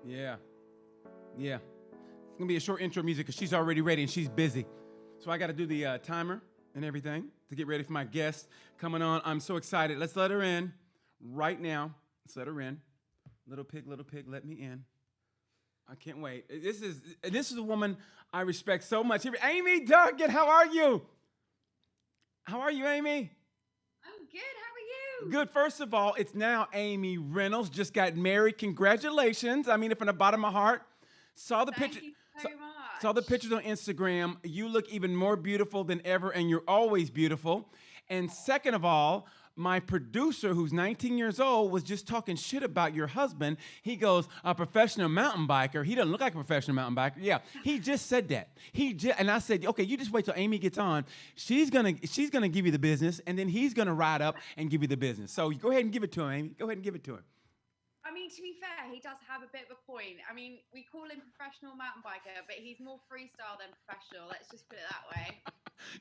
Yeah. Yeah. It's going to be a short intro music because she's already ready and she's busy. So I got to do the timer and everything to get ready for my guest coming on. I'm so excited. Let's let her in right now. Let's let her in. Little pig, let me in. I can't wait. This is a woman I respect so much. Amy Dargan, how are you? How are you, Amy? I'm good. How are you? Good. First of all, it's now Amy Reynolds. Just got married. Congratulations. I mean it from the bottom of my heart. Saw the Thank picture. you so much. Saw the pictures on Instagram. You look even more beautiful than ever, and you're always beautiful. And second of all, my producer, who's 19 years old, was just talking shit about your husband. He goes, a professional mountain biker. He doesn't look like a professional mountain biker. Yeah, he just said that. And I said, okay, you just wait till Amy gets on. She's gonna give you the business, and then he's gonna ride up and give you the business. So go ahead and give it to him, Amy. Go ahead and give it to him. I mean, to be fair, he does have a bit of a point. I mean, we call him professional mountain biker, but he's more freestyle than professional. Let's just put it that way.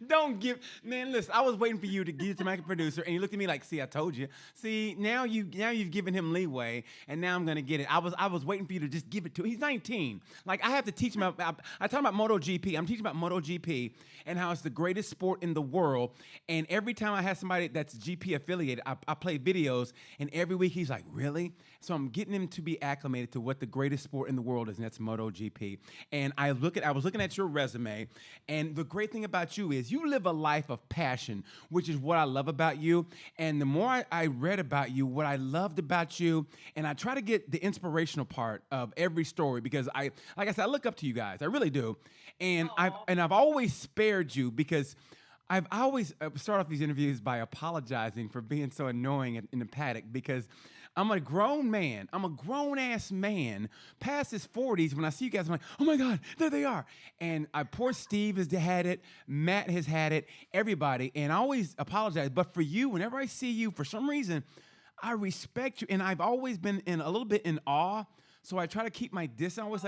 Don't give, man. Listen, I was waiting for you to give it to my producer, and you looked at me like, "See, I told you." See, now you've given him leeway, and now I'm gonna get it. I was waiting for you to just give it to him. He's 19. Like I have to teach him. I talk about MotoGP. I'm teaching about MotoGP and how it's the greatest sport in the world. And every time I have somebody that's GP affiliated, I play videos, and every week he's like, "Really?" So I'm getting him to be acclimated to what the greatest sport in the world is, and that's MotoGP. And I was looking at your resume, and the great thing about you is you live a life of passion, which is what I love about you. And the more I read about you, what I loved about you, and I try to get the inspirational part of every story because like I said, I look up to you guys. I really do. And I've always spared you because I've always start off these interviews by apologizing for being so annoying in the paddock because I'm a grown man. I'm a grown-ass man past his 40s. When I see you guys, I'm like, oh, my God, there they are. And poor Steve has had it. Matt has had it. Everybody. And I always apologize. But for you, whenever I see you, for some reason, I respect you. And I've always been a little bit in awe. So I try to keep my distance. I was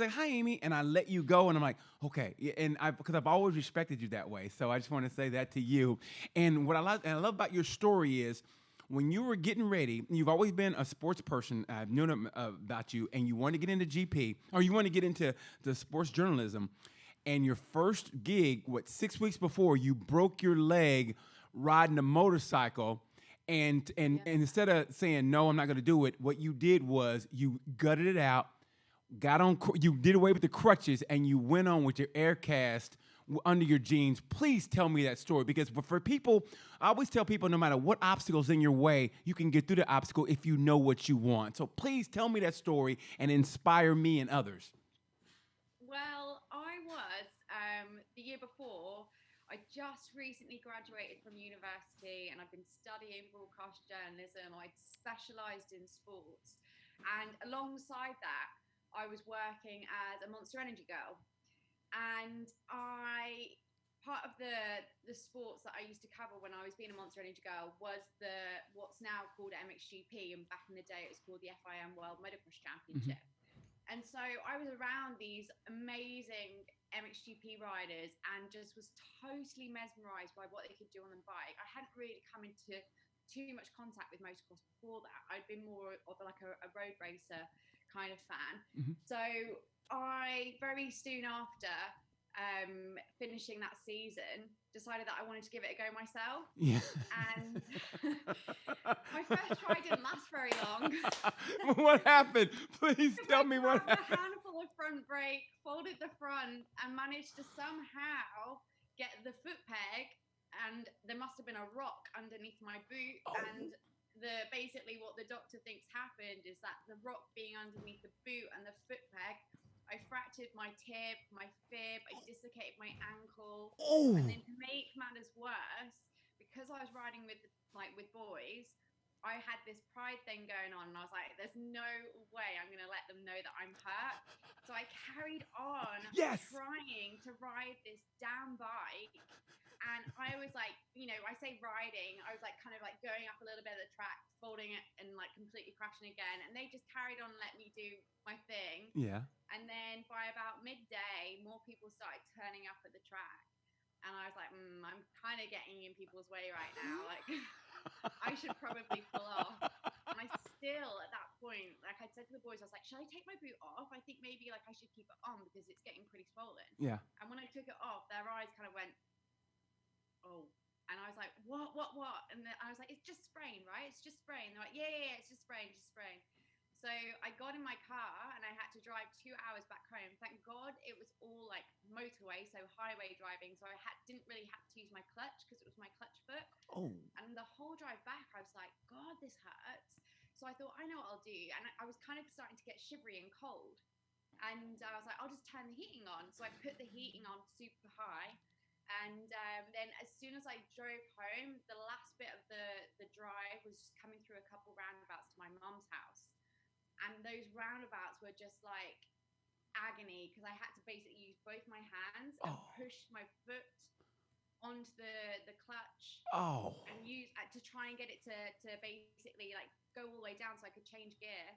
like, hi, Amy. And I let you go. And I'm like, okay. And because I've always respected you that way. So I just want to say that to you. And what I love about your story is, when you were getting ready, you've always been a sports person. I've known about you, and you want to get into GP, or you want to get into the sports journalism. And your first gig, 6 weeks before, you broke your leg riding a motorcycle. And instead of saying, no, I'm not going to do it, what you did was you gutted it out, you did away with the crutches, and you went on with your air cast under your jeans. Please tell me that story, because for people, I always tell people no matter what obstacle's in your way, you can get through the obstacle if you know what you want. So please tell me that story and inspire me and others. Well, I was the year before. I just recently graduated from university and I've been studying broadcast journalism. I'd specialised in sports. And alongside that, I was working as a Monster Energy girl. And part of the sports that I used to cover when I was being a Monster Energy girl was what's now called MXGP, and back in the day it was called the FIM World Motocross Championship. Mm-hmm. And so I was around these amazing MXGP riders and just was totally mesmerized by what they could do on the bike. I hadn't really come into too much contact with motocross before that. I'd been more of like a road racer kind of fan. Mm-hmm. So I very soon after finishing that season decided that I wanted to give it a go myself. Yeah. And my first try didn't last very long. What happened? Please tell me what happened. A handful of front brake, folded the front, and managed to somehow get the foot peg, and there must have been a rock underneath my boot. Oh. And basically what the doctor thinks happened is that the rock being underneath the boot and the foot peg, I fractured my tib, my fib, I dislocated my ankle. Oh. And then to make matters worse, because I was riding with boys, I had this pride thing going on, and I was like, there's no way I'm going to let them know that I'm hurt. So I carried on trying to ride this damn bike. And I was like, I say riding, I was like kind of like going up a little bit of the track, folding it and like completely crashing again. And they just carried on and let me do my thing. Yeah. And then by about midday, more people started turning up at the track. And I was like, I'm kind of getting in people's way right now. Like, I should probably pull off. And I still, at that point, like I said to the boys, I was like, should I take my boot off? I think maybe like I should keep it on because it's getting pretty swollen. Yeah. And when I took it off, their eyes kind of went, oh. And I was like, what? And then I was like, it's just spraying, right? It's just spraying. They're like, yeah, it's just spraying. So I got in my car and I had to drive 2 hours back home. Thank God it was all like motorway, so highway driving. So I didn't really have to use my clutch because it was my clutch foot. Oh. And the whole drive back, I was like, God, this hurts. So I thought, I know what I'll do. And I was kind of starting to get shivery and cold. And I was like, I'll just turn the heating on. So I put the heating on super high. And then as soon as I drove home, the last bit of the drive was just coming through a couple roundabouts to my mum's house. And those roundabouts were just like agony because I had to basically use both my hands and push my foot onto the clutch and use to try and get it to basically like go all the way down so I could change gear.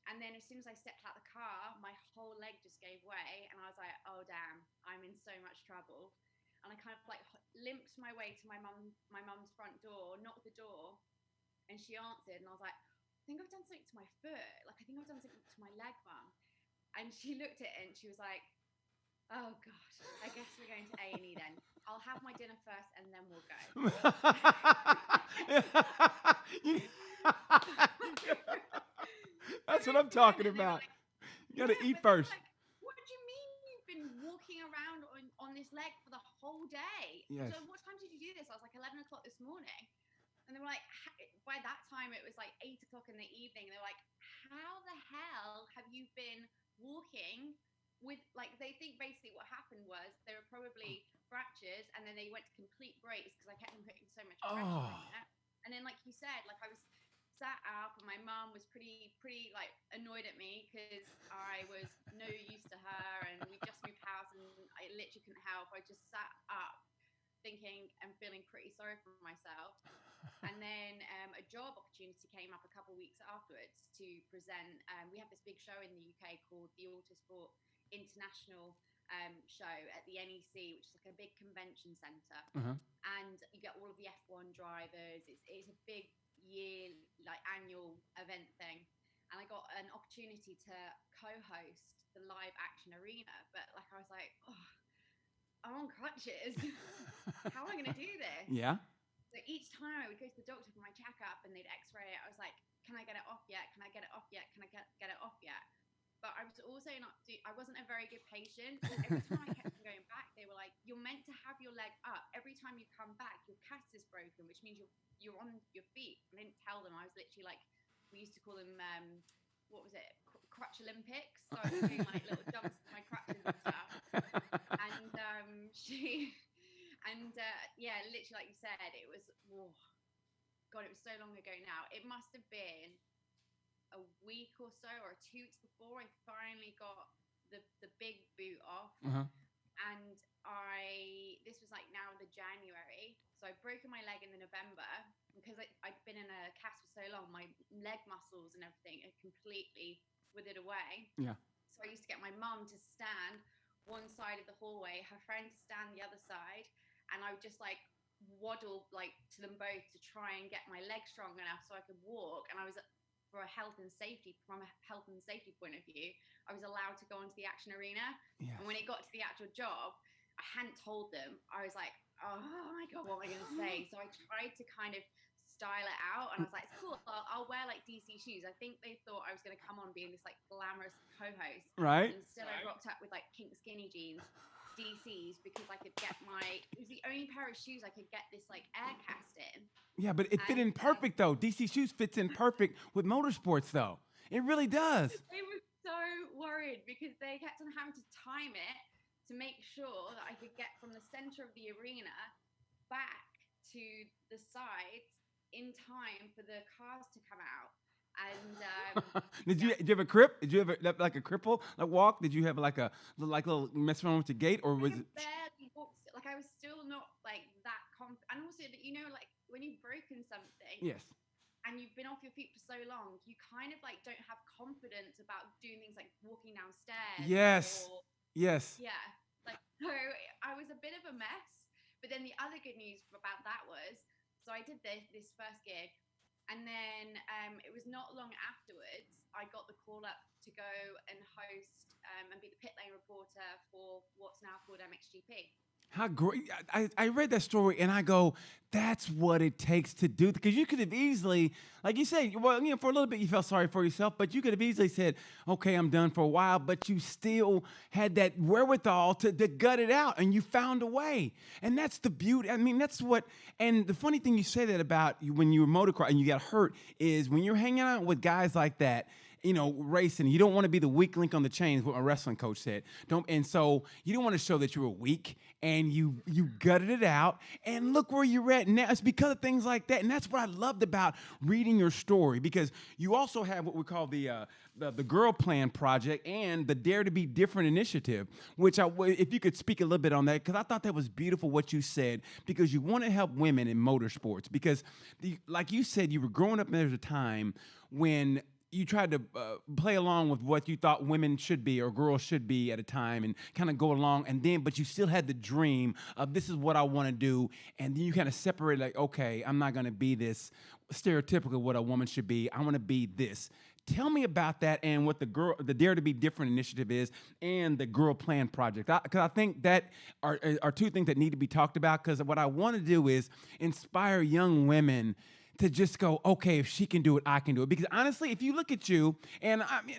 And then as soon as I stepped out the car, my whole leg just gave way. And I was like, oh, damn, I'm in so much trouble. And I kind of like limped my way to my mum's front door, knocked the door, and she answered. And I was like, I think I've done something to my foot. Like, I think I've done something to my leg, Mum. And she looked at it and she was like, oh, gosh, I guess we're going to A&E then. I'll have my dinner first and then we'll go. That's what I'm talking about. You got to eat first. Like, what do you mean you've been walking around on this leg for the whole day? Yes. So what time did you do this? I was like 11 o'clock this morning. And they were like, by that time it was like 8 o'clock in the evening. They were like, how the hell have you been walking with, like, they think basically what happened was they were probably fractures and then they went to complete breaks because I kept them putting so much pressure on it. And then like you said, like I was sat up and my mom was pretty like annoyed at me because I was no use to her and we just moved house and I literally couldn't help. I just sat up thinking and feeling pretty sorry for myself. And then a job opportunity came up a couple of weeks afterwards to present. We have this big show in the UK called the Autosport International show at the NEC, which is like a big convention center. And you get all of the F1 drivers. It's a big year, like annual event thing. And I got an opportunity to co-host the live action arena. But like I was like, oh, I'm on crutches. How am I going to do this? Yeah. So each time I would go to the doctor for my checkup and they'd x-ray it, I was like, can I get it off yet? Can I get it off yet? Can I get it off yet? But I was also I wasn't a very good patient. And every time I kept going back, they were like, you're meant to have your leg up. Every time you come back, your cast is broken, which means you're on your feet. I didn't tell them. I was literally like, we used to call them, what was it? Crutch Olympics. So I was doing like little jumps with my crutches and stuff. And yeah, literally like you said, it was, God, it was so long ago now. It must have been a week or so or 2 weeks before I finally got the big boot off. And this was like now the January. So I'd broken my leg in the November because I'd been in a cast for so long. My leg muscles and everything had completely withered away. Yeah. So I used to get my mum to stand one side of the hallway, her friend to stand the other side. And I would just like waddle like to them both to try and get my legs strong enough so I could walk. And I was from a health and safety point of view, I was allowed to go into the action arena. Yes. And when it got to the actual job, I hadn't told them. I was like, oh my God, what am I going to say? So I tried to kind of style it out. And I was like, it's cool. I'll wear like DC shoes. I think they thought I was going to come on being this like glamorous co-host. Right. And instead I rocked up with like pink skinny jeans. DCs because I could get it was the only pair of shoes I could get this like air cast in. Yeah, but it fit in perfect though. DC shoes fits in perfect with motorsports though. It really does. They were so worried because they kept on having to time it to make sure that I could get from the center of the arena back to the sides in time for the cars to come out. And did you have a crip? Did you have like a cripple like walk? Did you have like a little mess around with the gait, or was it? Barely walked. Like I was still not like that confident. And also, you know, like when you've broken something, yes, and you've been off your feet for so long, you kind of like don't have confidence about doing things like walking downstairs. Yes. Yes. Yeah. Like so, I was a bit of a mess. But then the other good news about that was, so I did this first gig. And then it was not long afterwards, I got the call up to go and host and be the pit lane reporter for what's now called MXGP. How great! I read that story and I go, that's what it takes to do. Because you could have easily, like you said, well, for a little bit you felt sorry for yourself, but you could have easily said, okay, I'm done for a while. But you still had that wherewithal to gut it out, and you found a way. And that's the beauty. I mean, that's what. And the funny thing you say that about when you were motocross and you got hurt is when you're hanging out with guys like that. Racing. You don't want to be the weak link on the chain, is what my wrestling coach said. And so you don't want to show that you were weak, and you gutted it out, and look where you're at now. It's because of things like that, and that's what I loved about reading your story, because you also have what we call the Girl Plan Project and the Dare to Be Different initiative, which if you could speak a little bit on that, because I thought that was beautiful what you said, because you want to help women in motorsports, because like you said, you were growing up and there's a time when you tried to play along with what you thought women should be or girls should be at a time and kind of go along, but you still had the dream of this is what I want to do, and then you kind of separate like, okay, I'm not going to be this stereotypical what a woman should be. I want to be this. Tell me about that and what the Dare to Be Different initiative is and the Girl Plan Project. Because I think that are two things that need to be talked about, because what I want to do is inspire young women to just go, okay, if she can do it, I can do it. Because honestly, if you look at you, and I mean,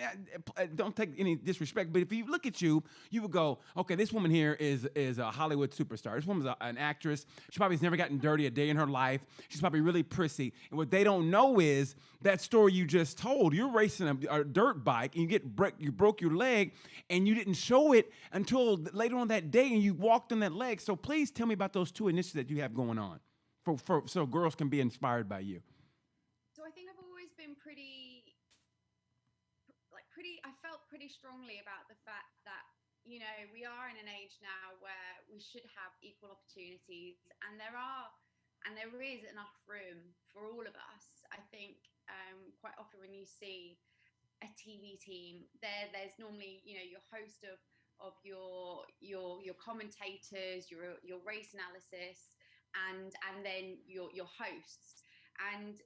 don't take any disrespect, but if you look at you, you would go, okay, this woman here is a Hollywood superstar. This woman's an actress. She probably has never gotten dirty a day in her life. She's probably really prissy. And what they don't know is that story you just told. You're racing a dirt bike, and you broke your leg, and you didn't show it until later on that day, and you walked on that leg. So please tell me about those two initiatives that you have going on. So girls can be inspired by you. So I think I've always been I felt pretty strongly about the fact that, we are in an age now where we should have equal opportunities, and there is enough room for all of us. I think quite often when you see a TV team, there's normally, your host of your commentators, your race analysis, and then your hosts, and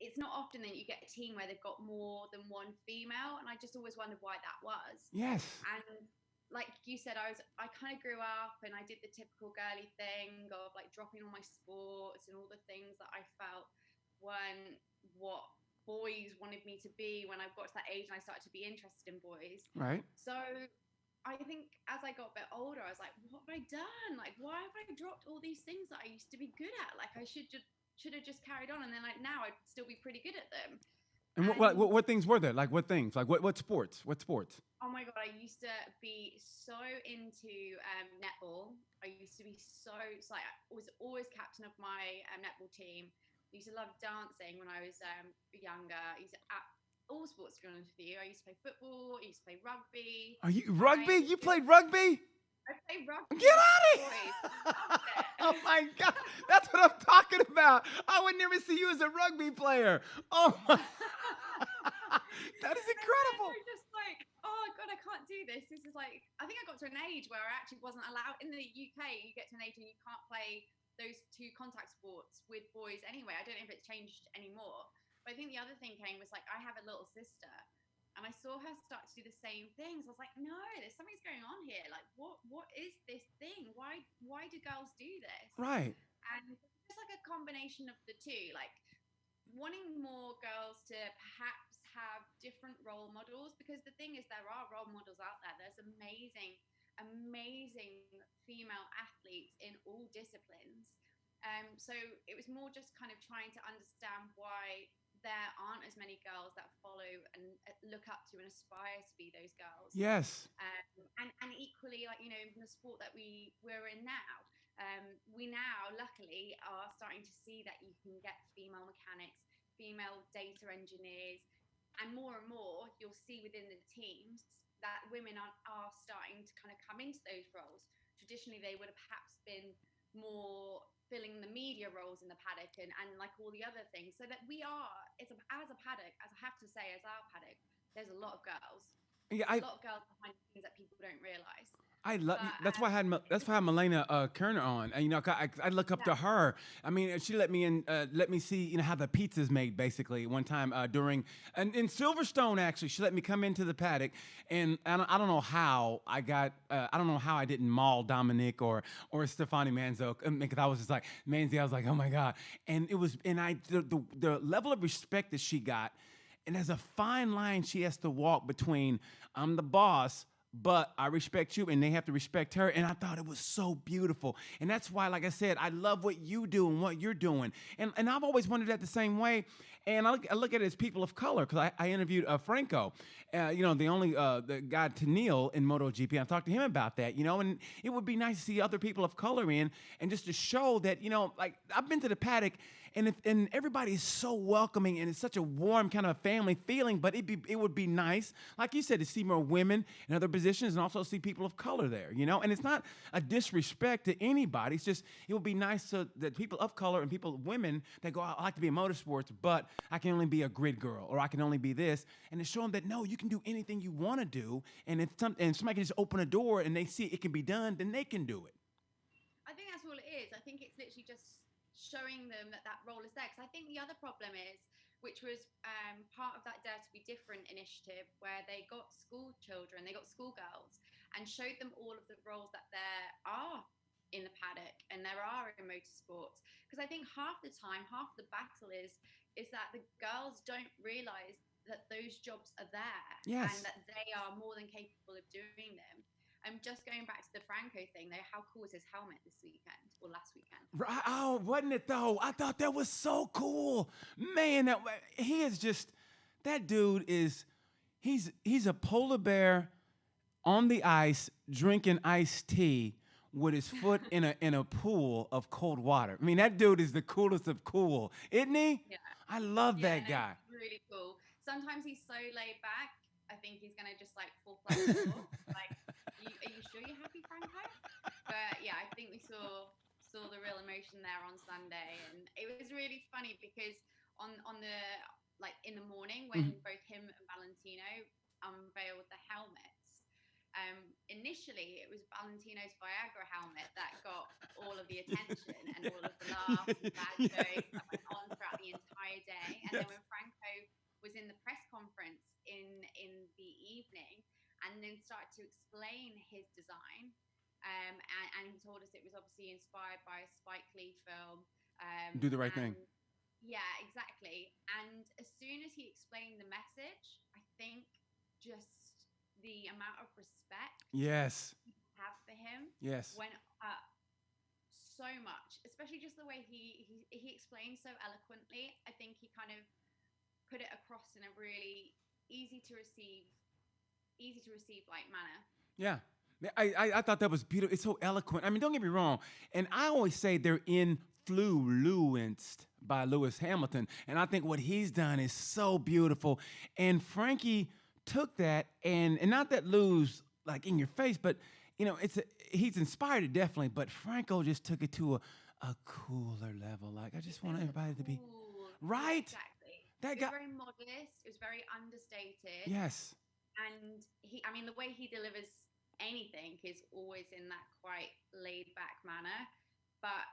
it's not often that you get a team where they've got more than one female, and I just always wondered why that was. Yes. And like you said, I kind of grew up and I did the typical girly thing of like dropping all my sports and all the things that I felt weren't what boys wanted me to be when I got to that age and I started to be interested in boys. Right. So I think as I got a bit older, I was like, what have I done? Like, why have I dropped all these things that I used to be good at? Like, I should have just carried on. And then like now I'd still be pretty good at them. And what things were there? Like what things? Like what sports? What sports? Oh my God, I used to be so into netball. I used to be I was always captain of my netball team. I used to love dancing when I was younger. I used to all sports, to be honest with you. I used to play football. I used to play rugby. Are you rugby? You played rugby? I played rugby. Get out of here! Oh my God, that's what I'm talking about. I would never see you as a rugby player. Oh my, that is incredible. And just like, oh God, I can't do this. This is like, I think I got to an age where I actually wasn't allowed. In the UK, you get to an age and you can't play those two contact sports with boys anyway. I don't know if it's changed anymore. But I think the other thing came was like, I have a little sister and I saw her start to do the same things. I was like, no, there's something's going on here. Like, what is this thing? Why do girls do this? Right. And it's like a combination of the two, like wanting more girls to perhaps have different role models, because the thing is there are role models out there. There's amazing female athletes in all disciplines. So it was more just kind of trying to understand why there aren't as many girls that follow and look up to and aspire to be those girls. Yes. And equally, like, in the sport that we're in now, we now luckily are starting to see that you can get female mechanics, female data engineers, and more you'll see within the teams that women are starting to kind of come into those roles. Traditionally, they would have perhaps been more filling the media roles in the paddock and like all the other things, so that we are as a paddock, as I have to say, as our paddock, there's a lot of girls. Yeah, a lot of girls behind the scenes that people don't realize. I love. But That's why I had. That's why I had Milena Kerner on. And, I look up to yeah, her. I mean, she let me in. Let me see. How the pizza's made. Basically, one time during and in Silverstone, actually, she let me come into the paddock, and I don't know how I got. I don't know how I didn't maul Dominic or Stefani Manzo, because I was just like Manzi. I was like, oh my god, and it was and I the level of respect that she got. And there's a fine line she has to walk between I'm the boss, but I respect you, and they have to respect her. And I thought it was so beautiful. And that's why, like I said, I love what you do and what you're doing. And I've always wondered that the same way. And I look at it as people of color, because I interviewed Franco, the only the guy to kneel in MotoGP. I talked to him about that, and it would be nice to see other people of color in, and just to show that, like I've been to the paddock, and everybody is so welcoming, and it's such a warm kind of family feeling. But it would be nice, like you said, to see more women in other positions, and also see people of color there, And it's not a disrespect to anybody. It's just it would be nice that people of color and women that go, I like to be in motorsports, but I can only be a grid girl, or I can only be this, and to show them that no, you can do anything you want to do, and if somebody can just open a door and they see it can be done, then they can do it. I think that's all it is. I think it's literally just showing them that role is there. Because I think the other problem is, which was part of that Dare to Be Different initiative, where they got school children, they got schoolgirls, and showed them all of the roles that there are in the paddock and there are in motorsports. Because I think half the time, half the battle is that the girls don't realize that those jobs are there, Yes, and that they are more than capable of doing them. Just going back to the Franco thing, though, how cool was his helmet this weekend or last weekend? right. Oh, wasn't it though? I thought that was so cool, man. He is just that dude is. He's a polar bear on the ice drinking iced tea with his foot in a pool of cold water. I mean, that dude is the coolest of cool, isn't he? Yeah. I love Yeah, that no, guy. he's really cool. Sometimes he's so laid back. I think he's gonna just like fall flat on the floor. Like, are you sure you're happy, Franco? But yeah, I think we saw the real emotion there on Sunday, and it was really funny because on the like in the morning when both him and Valentino unveiled the helmets. Initially, it was Valentino's Viagra helmet that got all of the attention and all of the laughs and bad jokes that went on throughout the entire day. And then when Franco was in the press conference in the evening and then started to explain his design, and he told us it was obviously inspired by a Spike Lee film. Do the right thing. Yeah, exactly. And as soon as he explained the message, I think just the amount of respect Yes. people have for him Yes. went up so much, especially just the way he explained so eloquently. I think he kind of put it across in a really easy to receive like manner. Yeah. I thought that was beautiful. It's so eloquent. I mean, don't get me wrong. And I always say they're influenced by Lewis Hamilton. And I think what he's done is so beautiful. And Frankie took that, and not that Lou's like in your face, but he's inspired it definitely. But Franco just took it to a cooler level. Like, I just want everybody to be right. Exactly. That it guy. was very modest. It was very understated. Yes. And the way he delivers anything is always in that quite laid back manner, but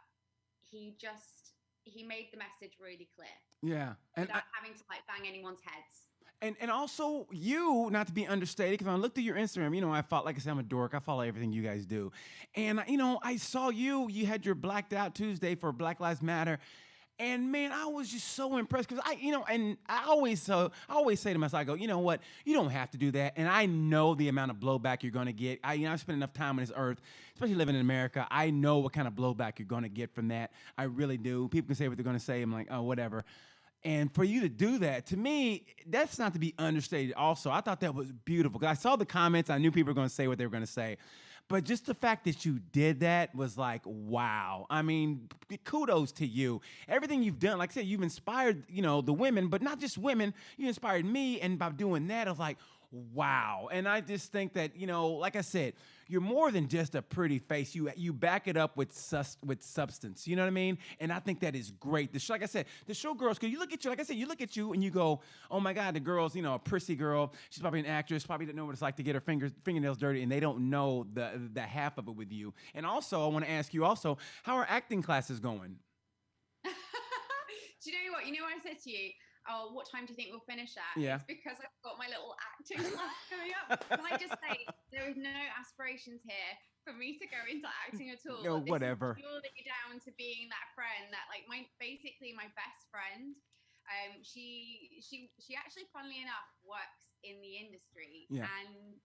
he made the message really clear. Yeah. And without having to like bang anyone's heads. And also you, not to be understated, because when I looked at your Instagram, I felt like I said, I'm a dork. I follow everything you guys do. And, I saw you had your Blacked Out Tuesday for Black Lives Matter. And man, I was just so impressed because I always say to myself, I go, you know what? You don't have to do that. And I know the amount of blowback you're going to get. I spent enough time on this earth, especially living in America. I know what kind of blowback you're going to get from that. I really do. People can say what they're going to say. I'm like, oh, whatever. And for you to do that, to me, that's not to be understated also. I thought that was beautiful. I saw the comments. I knew people were going to say what they were going to say. But just the fact that you did that was like, wow. I mean, kudos to you. Everything you've done, like I said, you've inspired, the women, but not just women. You inspired me. And by doing that, I was like, Wow. And I just think that, like I said, you're more than just a pretty face. You back it up with with substance. You know what I mean? And I think that is great. Like I said, the show girls, because you look at you, like I said, you look at you and you go, oh my God, the girl's, a prissy girl. She's probably an actress, probably doesn't know what it's like to get her fingernails dirty, and they don't know the half of it with you. And also, I want to ask you also, how are acting classes going? Do you know what? When I said to you, oh, what time do you think we'll finish at? Yeah. It's because I've got my little acting class coming up. Can I just say, there is no aspirations here for me to go into acting at all. No, whatever. This is purely down to being that friend that, like, basically my best friend. She actually, funnily enough, works in the industry, yeah. And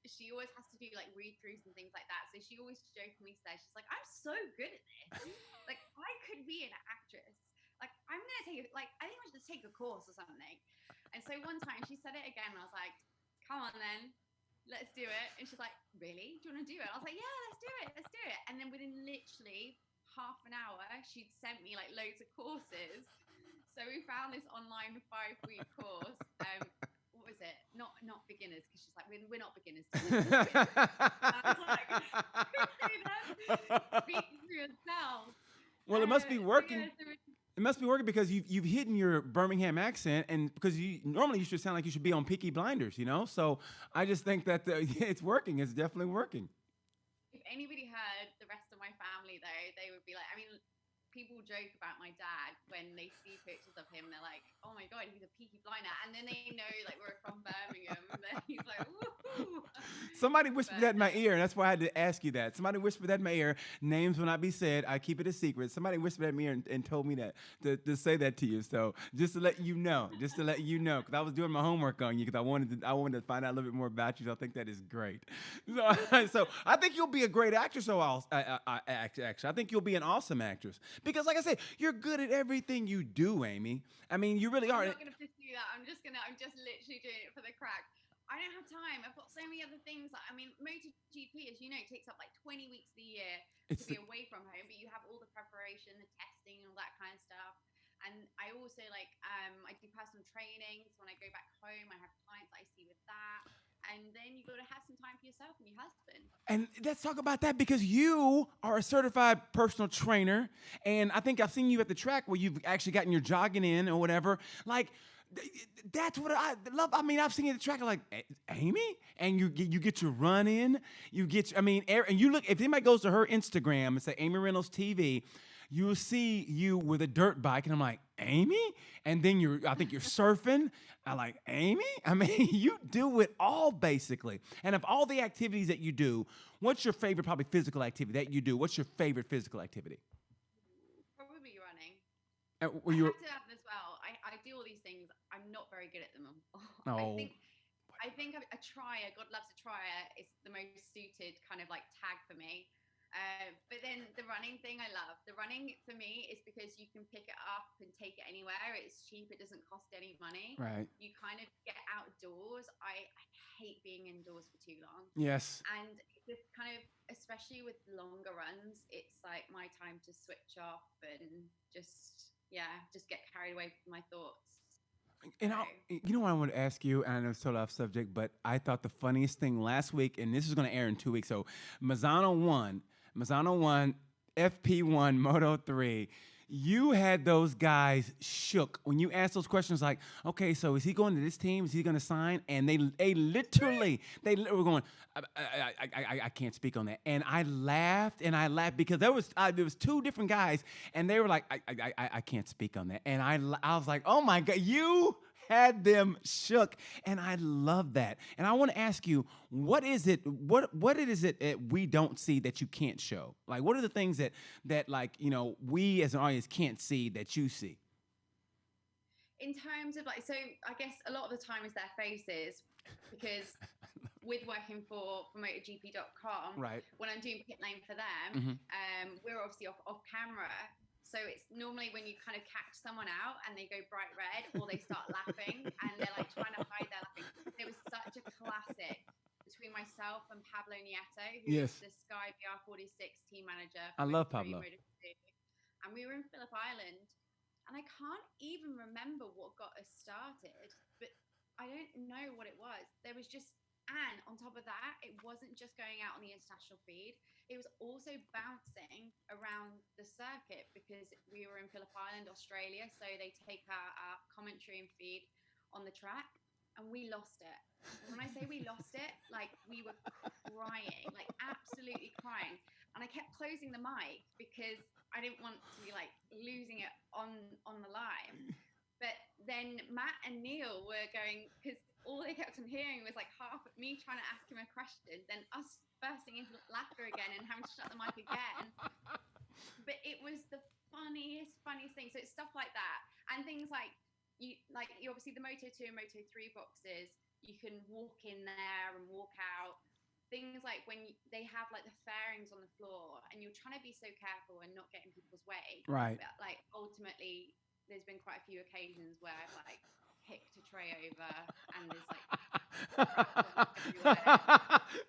she always has to do like read-throughs and things like that. So she always jokingly says, she's like, I'm so good at this. Like, I could be an actress. Like, I'm gonna I think I should take a course or something. And so one time she said it again, and I was like, come on then, let's do it. And she's like, really? Do you want to do it? I was like, yeah, let's do it. And then within literally half an hour, she'd sent me like loads of courses. So we found this online 5-week course. What was it? Not beginners, because she's like, we're not beginners. I was like, speak for yourself. Well, it must be working. So It must be working because you've hidden your Birmingham accent, and because normally you should sound like you should be on Peaky Blinders, So I just think that it's working. It's definitely working. If anybody heard the rest of my family, though, they would be like, people joke about my dad when they see pictures of him. They're like, oh my God, he's a Peaky Blinder. And then they know, like, we're from Birmingham. And then he's like, woohoo. Somebody whispered that in my ear, and that's why I had to ask you that. Somebody whispered that in my ear. Names will not be said. I keep it a secret. Somebody whispered that in my ear and told me that, to say that to you. So just to let you know, because I was doing my homework on you, because I wanted to find out a little bit more about you. So I think that is great. So I think you'll be a great actress. Actually, I think you'll be an awesome actress. Because, like I said, you're good at everything you do, Amy. I mean, you really are. I'm not going to pursue that. I'm just literally doing it for the crack. I don't have time. I've got so many other things. MotoGP, as you know, takes up like 20 weeks of the year to be away from home, but you have all the preparation, the testing, and all that kind of stuff. And I also I do personal training. So when I go back home, I have clients that I see with that. And then you got to have some time for yourself and your husband. And let's talk about that, because you are a certified personal trainer. And I think I've seen you at the track where you've actually gotten your jogging in or whatever. Like, that's what I love. I mean, I've seen you at the track, I'm like, Amy? And you get your run in. And you look, if anybody goes to her Instagram and say Amy Reynolds TV, you'll see you with a dirt bike. And I'm like, Amy? And then I think you're surfing. I'm like, Amy? I mean, you do it all, basically. And of all the activities that you do, what's your favorite, probably physical activity that you do? What's your favorite physical activity? Probably running. I have to add as well, I do all these things. I'm not very good at them. Oh. I think a trier, God loves a trier, is the most suited kind of like tag for me. But then the running thing I love. The running for me is because you can pick it up and take it anywhere. It's cheap. It doesn't cost any money. Right. You kind of get outdoors. I hate being indoors for too long. Yes. And just kind of, especially with longer runs, it's like my time to switch off and just get carried away from my thoughts. And you know what I want to ask you, and I know it's totally off subject, but I thought the funniest thing last week, and this is going to air in 2 weeks, so Mazzano won, FP1, Moto 3. You had those guys shook when you asked those questions like, okay, so is he going to this team? Is he going to sign? And they literally were going, I can't speak on that. And I laughed because there was 2 different guys, and they were like, I can't speak on that. And I was like, oh my God, you had them shook, and I love that. And I want to ask you, what is it that we don't see that you can't show? Like, what are the things that like, we as an audience can't see that you see? In terms of so I guess a lot of the time is their faces, because with working for MotoGP.com, right, when I'm doing pit lane for them, we're obviously off camera. So it's normally when you kind of catch someone out and they go bright red, or they start laughing and they're like trying to hide their laughing. There was such a classic between myself and Pablo Nieto, who is the Sky VR46 team manager. I love Pablo. And we were in Phillip Island, and I can't even remember what got us started, but I don't know what it was. There was just, and on top of that, it wasn't just going out on the international feed. It was also bouncing around the circuit because we were in Phillip Island, Australia. So they take our commentary and feed on the track, and we lost it. And when I say we lost it, like we were crying, like absolutely crying. And I kept closing the mic because I didn't want to be like losing it on the live. But then Matt and Neil were going, because all they kept on hearing was like half of me trying to ask him a question, then us bursting into laughter again and having to shut the mic again. But it was the funniest thing. So it's stuff like that. And things like you obviously the Moto2 and Moto3 boxes, you can walk in there and walk out. Things like when they have like the fairings on the floor and you're trying to be so careful and not get in people's way. Right. But like ultimately, there's been quite a few occasions where I've like kicked a tray over and there's like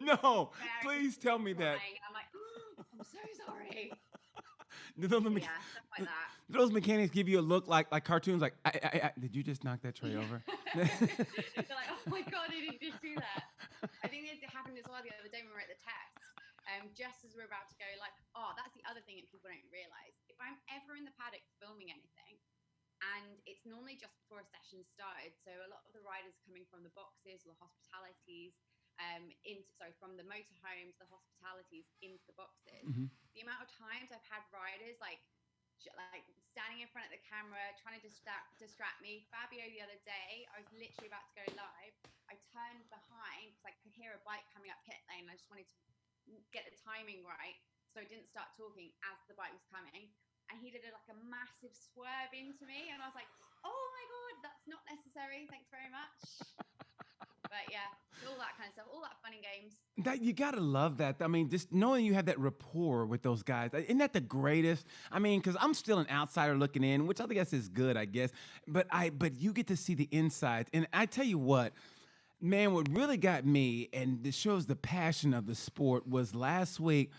no, please tell me that. I'm like, oh, I'm so sorry. Stuff like that. Do those mechanics give you a look like cartoons? Like, did you just knock that tray over? They're like, oh my God, I didn't just do that. I think it happened as well the other day when we were at the test. Just as we're about to go, like, oh, that's the other thing that people don't realize. If I'm ever in the paddock filming anything, and it's normally just before a session started, so a lot of the riders are coming from the boxes or the hospitalities, from the motorhomes, the hospitalities into the boxes. Mm-hmm. The amount of times I've had riders like standing in front of the camera trying to distract me. Fabio the other day, I was literally about to go live. I turned behind because I could hear a bike coming up pit lane. I just wanted to get the timing right, so I didn't start talking as the bike was coming. And he did like a massive swerve into me, and I was like, "Oh my God, that's not necessary. Thanks very much." But yeah, all that kind of stuff, all that fun and games. That you gotta love that. I mean, just knowing you have that rapport with those guys, isn't that the greatest? I mean, because I'm still an outsider looking in, which I guess is good, I guess. But you get to see the insides, and I tell you what, man, what really got me, and this shows the passion of the sport, was last week.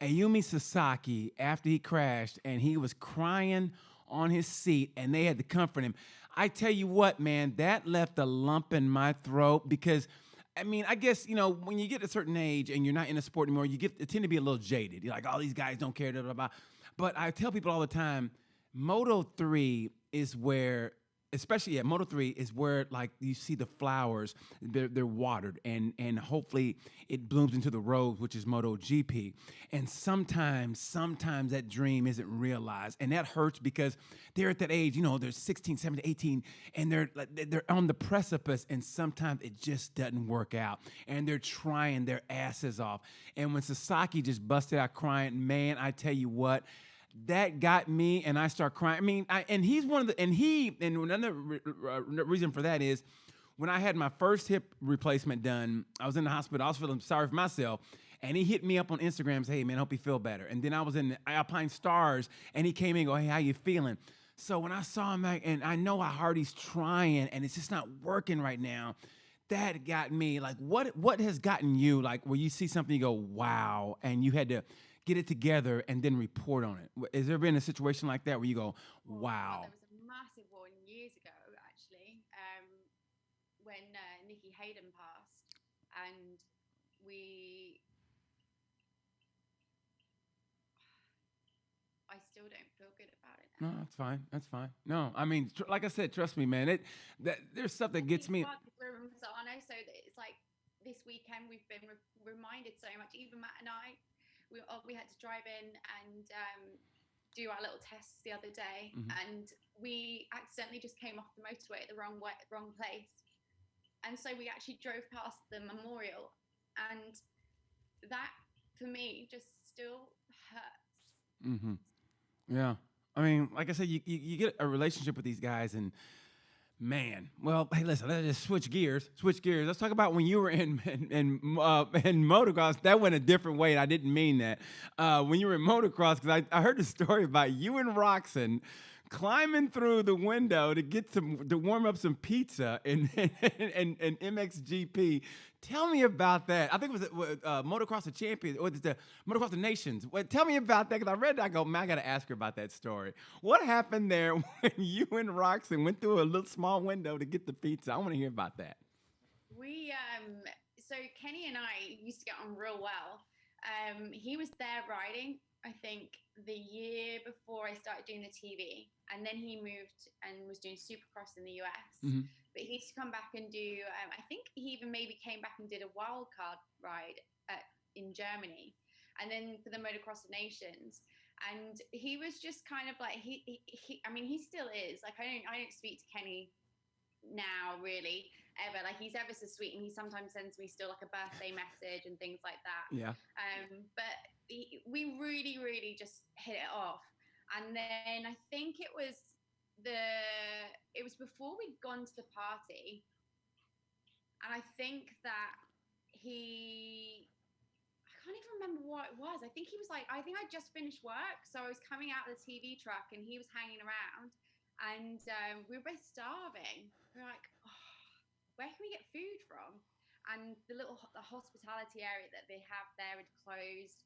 Ayumi Sasaki, after he crashed, and he was crying on his seat, and they had to comfort him. I tell you what, man, that left a lump in my throat because, I mean, I guess, when you get a certain age and you're not in a sport anymore, you tend to be a little jaded. You're like, oh, these guys don't care, blah, blah, blah. But I tell people all the time, Moto3 is where, especially at Moto3, is where like you see the flowers, they're watered, and hopefully it blooms into the rose, which is MotoGP. And sometimes that dream isn't realized, and that hurts because they're at that age, they're 16, 17, 18, and they're on the precipice, and sometimes it just doesn't work out, and they're trying their asses off. And when Sasaki just busted out crying, man, I tell you what, that got me, and I start crying. I mean, he's one of the, and another reason for that is when I had my first hip replacement done, I was in the hospital. I was feeling sorry for myself, and he hit me up on Instagram and said, hey, man, I hope you feel better. And then I was in the Alpine Stars, and he came in and go, hey, how you feeling? So when I saw him, and I know how hard he's trying, and it's just not working right now, that got me. Like, what has gotten you, like, where you see something, you go, wow, and you had to get it together and then report on it? Has there been a situation like that where you go, wow? There was a massive one years ago, actually, when Nicky Hayden passed, and I still don't feel good about it now. No, that's fine. No, I mean, like I said, trust me, man. There's stuff that gets me. We're in Misano, so it's like this weekend we've been reminded so much. Even Matt and I, we had to drive in and do our little tests the other day, mm-hmm. and we accidentally just came off the motorway at the wrong place, and so we actually drove past the memorial, and that for me just still hurts. Mm-hmm. Yeah, I mean, like I said, you get a relationship with these guys, and man, well, hey, listen, let's just switch gears. Let's talk about when you were in motocross. That went a different way, and I didn't mean that. When you were in motocross, because I heard the story about you and Roxon climbing through the window to warm up some pizza in MXGP. Tell me about that. I think it was Motocross the Champions, or the Motocross the Nations. Well, tell me about that, because I read that. I go, man, I got to ask her about that story. What happened there when you and Roxanne went through a little small window to get the pizza? I want to hear about that. So Kenny and I used to get on real well. He was there riding, I think, the year before I started doing the TV, and then he moved and was doing Supercross in the US. Mm-hmm. But he used to come back and do, I think he even maybe came back and did a wildcard ride in Germany, and then for the Motocross of Nations. And he was just kind of like, I mean, he still is. Like, I don't speak to Kenny now really ever. Like, he's ever so sweet, and he sometimes sends me still like a birthday message and things like that. Yeah. But we really, really just hit it off. And then I think it was before we'd gone to the party, and I think that I can't even remember what it was. I think he was like, I think I just finished work, so I was coming out of the TV truck, and he was hanging around, and we were both starving. We were like, oh, where can we get food from? And the hospitality area that they have there had closed.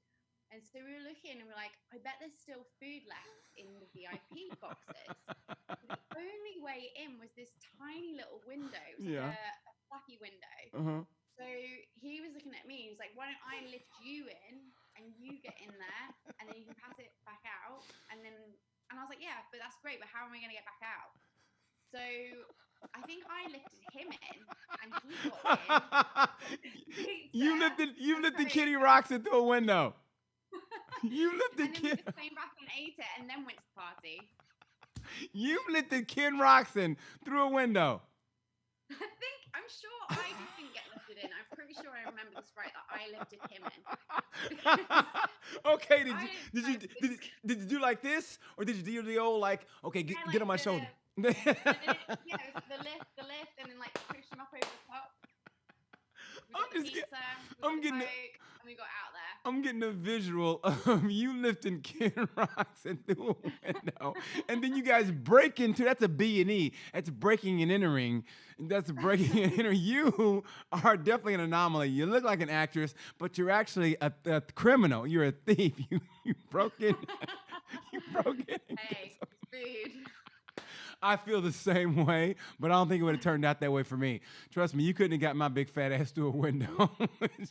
And so we were looking, and we're like, I bet there's still food left in the VIP boxes. The only way in was this tiny little window. It was like a flappy window. Uh-huh. So he was looking at me. He was like, why don't I lift you in, and you get in there, and then you can pass it back out. And I was like, yeah, but that's great. But how am I going to get back out? So I think I lifted him in, and he got in. You lifted Kitty Roxanne through a window. You lifted Ken. And then we just came back and ate it, and then went to the party. You lifted Ken Roxanne through a window. I'm sure I just didn't get lifted in. I'm pretty sure I remember this right, that I lifted him in. Okay, did you do like this, or did you do the old like, okay, get on my shoulder? It was the lift, and then like push him up over the top. I'm we got out there. I'm getting a visual of you lifting Ken Roxanne through a window, and then you guys break into. That's a B&E. That's breaking and entering. That's breaking and entering. You are definitely an anomaly. You look like an actress, but you're actually a criminal. You're a thief. You broke in. You broke in. Hey, food. I feel the same way, but I don't think it would have turned out that way for me. Trust me, you couldn't have got my big fat ass through a window.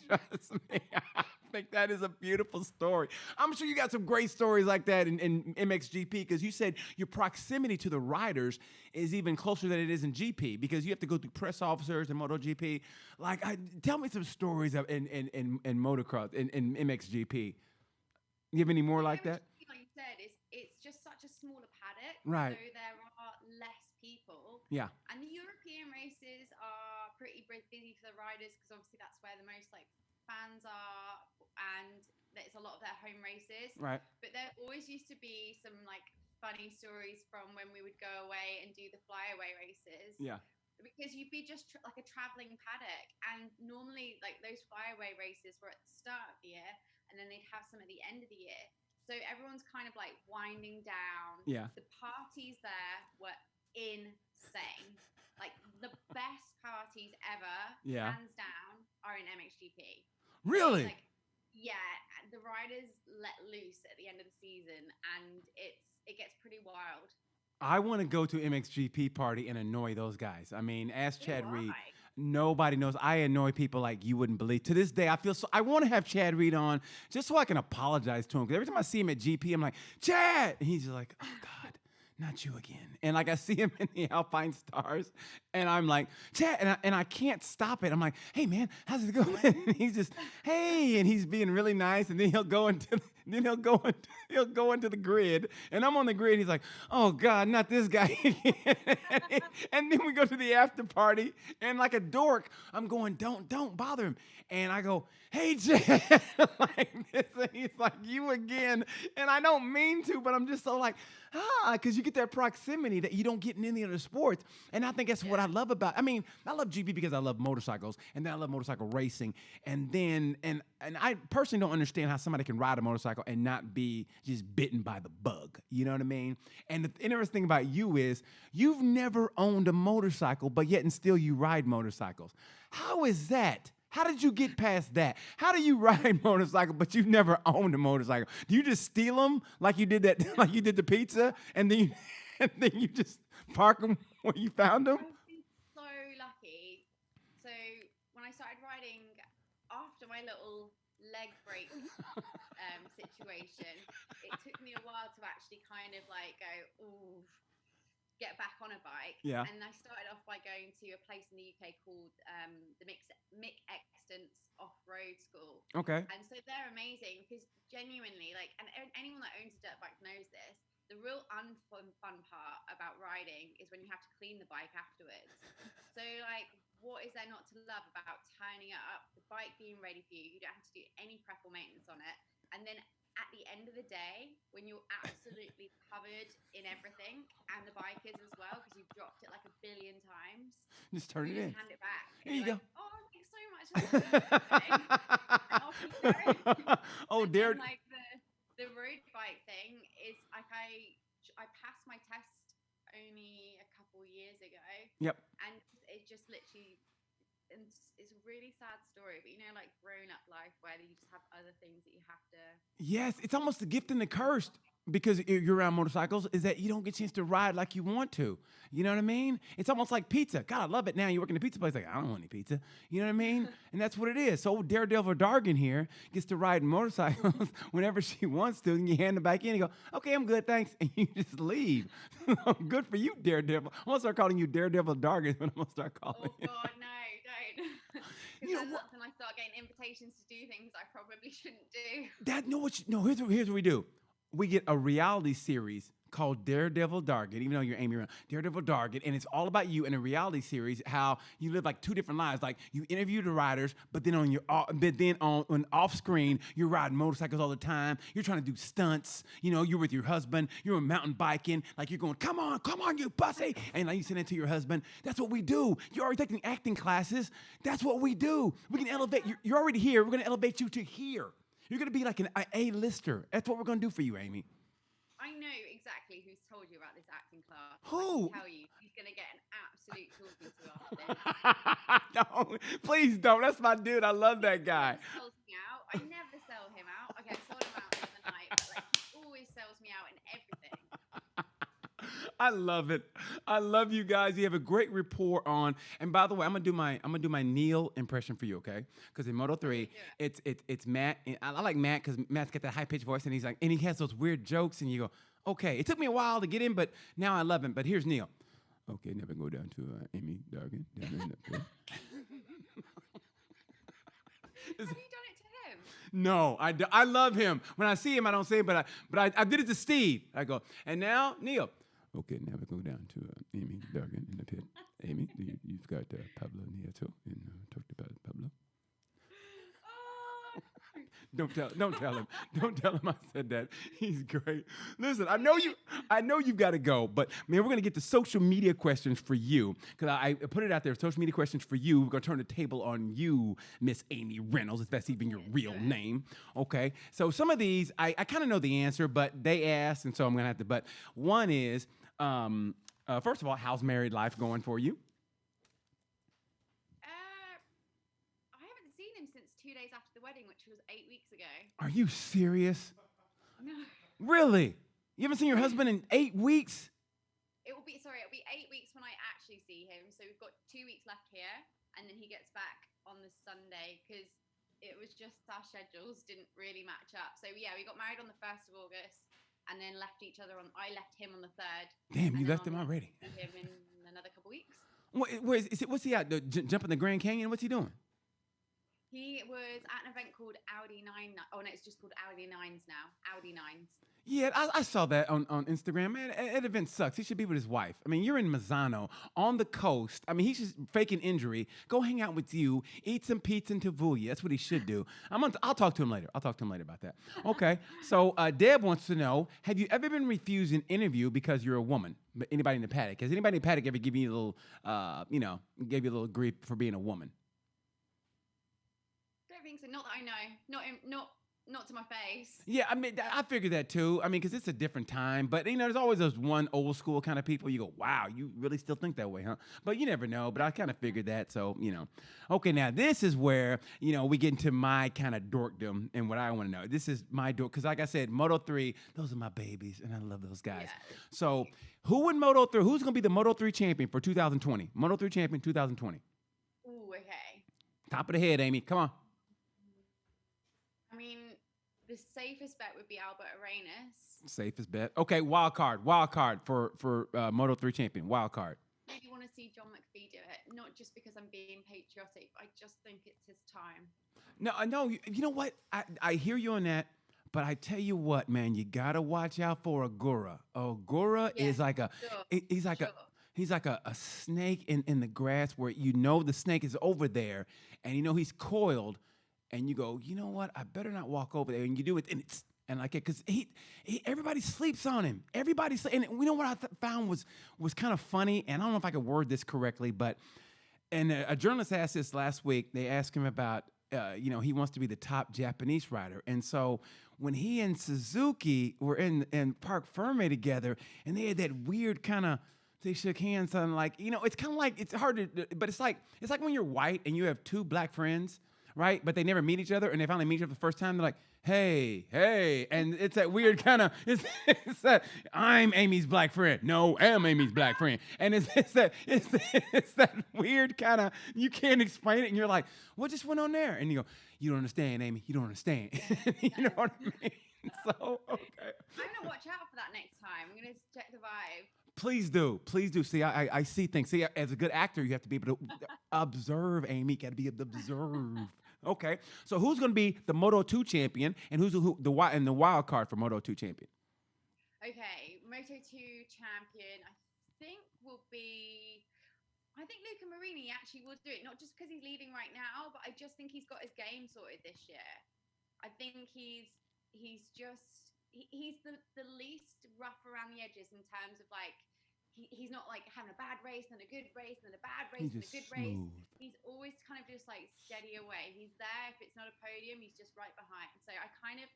Trust me. I think that is a beautiful story. I'm sure you got some great stories like that in MXGP, because you said your proximity to the riders is even closer than it is in GP, because you have to go through press officers in MotoGP. Like, tell me some stories in motocross, in MXGP. You have any more like that? Like you said, it's just such a smaller paddock. Right. So there are less people. Yeah. And the European races are pretty busy for the riders, because obviously that's where the most like fans are, and it's a lot of their home races. Right. But there always used to be some like funny stories from when we would go away and do the flyaway races. Yeah. Because you'd be just like a traveling paddock, and normally like those flyaway races were at the start of the year, and then they'd have some at the end of the year. So everyone's kind of like winding down. Yeah. The parties there were insane. Like the best parties ever, hands down, are in MXGP. Really? Like, yeah, the riders let loose at the end of the season, and it gets pretty wild. I want to go to an MXGP party and annoy those guys. I mean, ask Chad Reed. Nobody knows. I annoy people like you wouldn't believe. To this day, I want to have Chad Reed on just so I can apologize to him. Because every time I see him at GP, I'm like, Chad! And he's just like, oh, God, not you again. And like I see him in the Alpine Stars, and I'm like, Chad, and I can't stop it. I'm like, hey, man, how's it going? And he's just, hey, and he's being really nice, and then he'll go into the grid, and I'm on the grid. He's like, "Oh God, not this guy!" And then we go to the after party, and like a dork, I'm going, "Don't bother him." And I go, "Hey, Chad," like this, and he's like, "You again?" And I don't mean to, but I'm just so like, because you get that proximity that you don't get in any other sports. And I think that's what I love about. I mean, I love GP because I love motorcycles, and then I love motorcycle racing. And then and I personally don't understand how somebody can ride a motorcycle and not be just bitten by the bug. You know what I mean? And the interesting thing about you is you've never owned a motorcycle, but yet and still you ride motorcycles. How is that? How did you get past that? How do you ride motorcycle, but you've never owned a motorcycle? Do you just steal them like you did that, like you did the pizza, and then you just park them where you found them? I've been so lucky. So when I started riding after my little leg break situation, it took me a while to actually kind of like go, ooh, get back on a bike. Yeah. And I started off by going to a place in the UK called the Mick Extance Off-Road School. Okay. And so they're amazing because genuinely, like, and anyone that owns a dirt bike knows this, the real fun part about riding is when you have to clean the bike afterwards. So like, what is there not to love about turning up, the bike being ready for you, you don't have to do any prep or maintenance on it, and then at the end of the day, when you're absolutely covered in everything, and the bike is as well, because you've dropped it like a billion times, just turn it in. Hand it back. Here you go. Like, oh, thanks so much. And off you go. Oh, and dear. then, like the road bike thing is like I passed my test only a couple years ago. Yep. And it just literally. It's a really sad story, but you know, like grown up life where you just have other things that you have to. Yes, it's almost a gift and a curse because you're around motorcycles is that you don't get a chance to ride like you want to. You know what I mean? It's almost like pizza. God, I love it now. You work in a pizza place, like, I don't want any pizza. You know what I mean? And that's what it is. So Daredevil Dargan here gets to ride motorcycles whenever she wants to, and you hand it back in and go, okay, I'm good, thanks. And you just leave. Good for you, Daredevil. I'm going to start calling you Daredevil Dargan when I'm going to start calling you. Oh, you. God, no, don't. You know that's when I start getting invitations to do things I probably shouldn't do. Here's what we do. We get a reality series called Daredevil Dargan, even though you're Amy around, Daredevil Dargan, and it's all about you in a reality series, how you live like two different lives. Like you interview the riders, but then on off screen, you're riding motorcycles all the time. You're trying to do stunts. You know, you're with your husband, you're mountain biking, like you're going, come on, you pussy. And like you send it to your husband. That's what we do. You're already taking acting classes. That's what we do. We can elevate, you're already here. We're going to elevate you to here. You're going to be like an A-lister. That's what we're going to do for you, Amy. I know exactly who's told you about this acting class. Who? I can tell you, he's going to get an absolute talking to after this. No, please don't. That's my dude. I love that guy. He sells me out. I never sell him out. Okay, I sold him out the other night, but like he always sells me out in everything. I love it. I love you guys. You have a great rapport on. And by the way, I'm gonna do my Neil impression for you, okay? Because in Moto3, it's Matt. I like Matt because Matt's got that high pitched voice, and he has those weird jokes, and you go, okay. It took me a while to get in, but now I love him. But here's Neil. Okay, never go down to Amy Dargan. Have you done it to him? No, I love him. When I see him, I don't say it, but I did it to Steve. I go, and now Neil. Okay, now we go down to Amy Dargan in the pit. Amy, you've got Pablo Nieto, and talk about Pablo. Don't tell him. Don't tell him I said that. He's great. Listen, I know you've got to go, but man, we're gonna get to social media questions for you because I put it out there. Social media questions for you. We're gonna turn the table on you, Miss Amy Reynolds, if that's even your real name. Okay. So some of these I kind of know the answer, but they asked, and so I'm gonna have to. But one is, first of all, how's married life going for you? 2 days after the wedding, which was 8 weeks ago. Are you serious? No. Really? You haven't seen your husband in 8 weeks? It'll be 8 weeks when I actually see him. So we've got 2 weeks left here, and then he gets back on the Sunday because it was just our schedules didn't really match up. So yeah, we got married on the 1st of August, and then left each other on. I left him on the 3rd. Damn, you left him already. Him in another couple weeks. What's he out? Jumping the Grand Canyon? What's he doing? He was at an event called Audi 9. Oh no, it's just called Audi 9s now. Audi 9s. Yeah, I saw that on Instagram. Man, that event sucks. He should be with his wife. I mean, you're in Mazzano on the coast. I mean, he's just faking injury. Go hang out with you, eat some pizza in Tavulli. That's what he should do. I'll talk to him later. I'll talk to him later about that. Okay. So Deb wants to know: have you ever been refused an interview because you're a woman? But anybody in the paddock? Has anybody in the paddock ever give you a little, gave you a little grief for being a woman? Don't think so. Not that I know. Not to my face. Yeah, I mean, I figured that too. I mean, because it's a different time. But, there's always those one old school kind of people. You go, wow, you really still think that way, huh? But you never know. But I kind of figured that. So, Okay, now this is where, we get into my kind of dorkdom and what I want to know. This is my dork. Because like I said, Moto3, those are my babies. And I love those guys. Yeah. So who in Moto3, who's going to be the Moto3 champion for 2020? Moto3 champion 2020. Ooh, okay. Top of the head, Amy. Come on. I mean, the safest bet would be Albert Arenas. Safest bet. Okay, wild card for Moto3 champion. Wild card. I really want to see John McPhee do it, not just because I'm being patriotic. I just think it's his time. No, I know. You know what? I hear you on that, but I tell you what, man, you gotta watch out for Agura. Agura is like a. Sure. He's like a snake in the grass where the snake is over there, and he's coiled. And you go, you know what? I better not walk over there. And you do it, and like it, because everybody sleeps on him. And we know what I found was kind of funny. And I don't know if I could word this correctly, but a journalist asked this last week. They asked him about, he wants to be the top Japanese rider. And so when he and Suzuki were in Parc Ferme together, and they had that weird kind of. They shook hands on it's kind of like it's hard to, but it's like when you're white and you have two black friends. Right? But they never meet each other, and they finally meet each other the first time. They're like, hey. And it's that weird kind of, it's that, I'm Amy's black friend. No, I'm Amy's black friend. And it's that weird kind of, you can't explain it, and you're like, what just went on there? And you go, you don't understand, Amy. You don't understand. You know what I mean? So, okay. I'm going to watch out for that next time. I'm going to check the vibe. Please do. See, I see things. See, as a good actor, you have to be able to observe, Amy. You got to be able to observe. Okay, so who's going to be the Moto2 champion, and who's the wild card for Moto2 champion? Okay, Moto2 champion, I think Luca Marini actually will do it, not just because he's leading right now, but I just think he's got his game sorted this year. I think he's the least rough around the edges in terms of he's not having a bad race, then a good race, then a bad race, then a good race. He's always kind of just steady away. He's there. If it's not a podium, he's just right behind. So I kind of